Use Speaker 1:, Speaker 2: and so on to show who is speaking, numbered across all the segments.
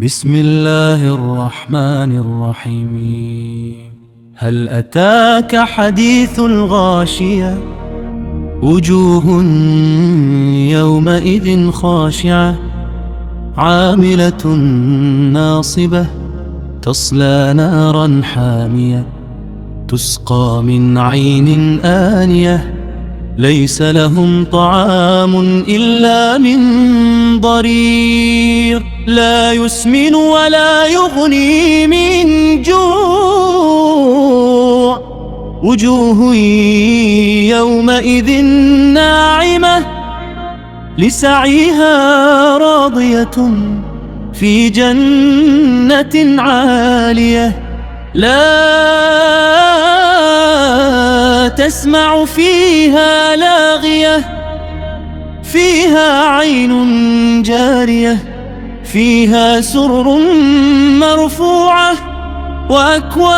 Speaker 1: بسم الله الرحمن الرحيم. هل أتاك حديث الغاشية؟ وجوه يومئذ خاشعة عاملة ناصبة تصلى نارا حامية تسقى من عين آنية ليس لهم طعام إلا من ضريع لا يسمن ولا يغني من جوع وجوه يومئذ ناعمة لسعيها راضية في جنة عالية لا تسمع فيها لاغية فيها عين جارية فيها سرر مرفوعة وأكواب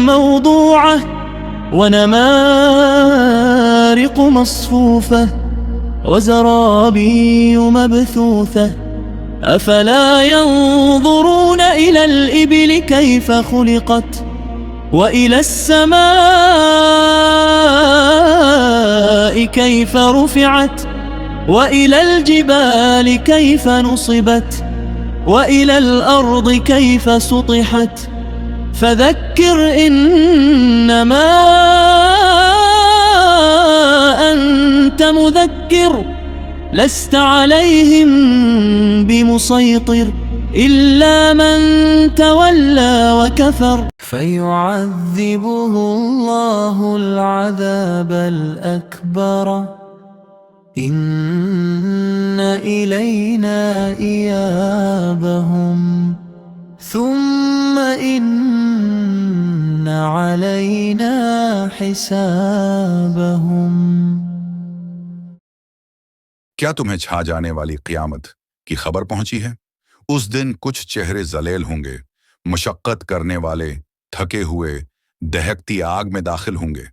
Speaker 1: موضوعة ونمارق مصفوفة وزرابي مبثوثة أفلا ينظرون إلى الإبل كيف خلقت وإلى السماء كيف رفعت وإلى الجبال كيف نصبت وإلى الأرض كيف سطحت فذكر إنما أنت مذكر لست عليهم بمسيطر إلا من تولى وكفر فيعذبه الله العذاب الأكبر إن إلينا إيابهم ثم إن علينا حسابهم।
Speaker 2: क्या तुम्हें छा जाने वाली क़यामत की खबर पहुंची है? उस दिन कुछ चेहरे जलेल होंगे, मशक्कत करने वाले थके हुए दहकती आग में दाखिल होंगे।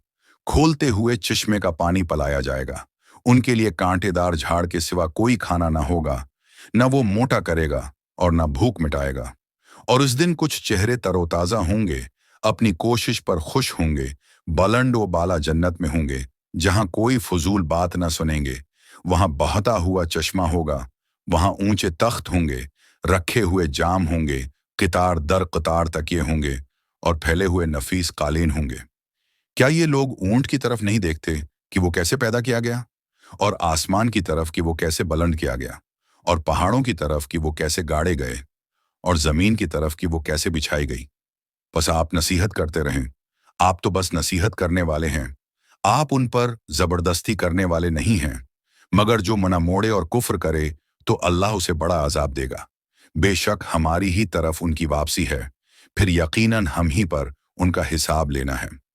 Speaker 2: खोलते हुए चश्मे का पानी पिलाया जाएगा। उनके लिए कांटेदार झाड़ के सिवा कोई खाना ना होगा, न वो मोटा करेगा और न भूख मिटाएगा। और उस दिन कुछ चेहरे तरोताज़ा होंगे, अपनी कोशिश पर खुश होंगे, बुलंद व बाला जन्नत में होंगे, जहां कोई फजूल बात न सुनेंगे। वहां बहता हुआ चश्मा होगा, वहां ऊंचे तख्त होंगे, रखे हुए जाम होंगे, कतार दर कतार तकिए होंगे और फैले हुए नफीस कालीन होंगे। क्या ये लोग ऊंट की तरफ नहीं देखते कि वो कैसे पैदा किया गया, और आसमान की तरफ कि वो कैसे बुलंद किया गया, और पहाड़ों की तरफ कि वो कैसे गाड़े गए, और जमीन की तरफ कि वो कैसे बिछाई गई। बस आप नसीहत करते रहें। आप तो बस नसीहत करने वाले हैं, आप उन पर जबरदस्ती करने वाले नहीं हैं। मगर जो मना मोड़े और कुफ्र करे तो अल्लाह उसे बड़ा अजाब देगा। बेशक हमारी ही तरफ उनकी वापसी है, फिर यकीनन हम ही पर उनका हिसाब लेना है।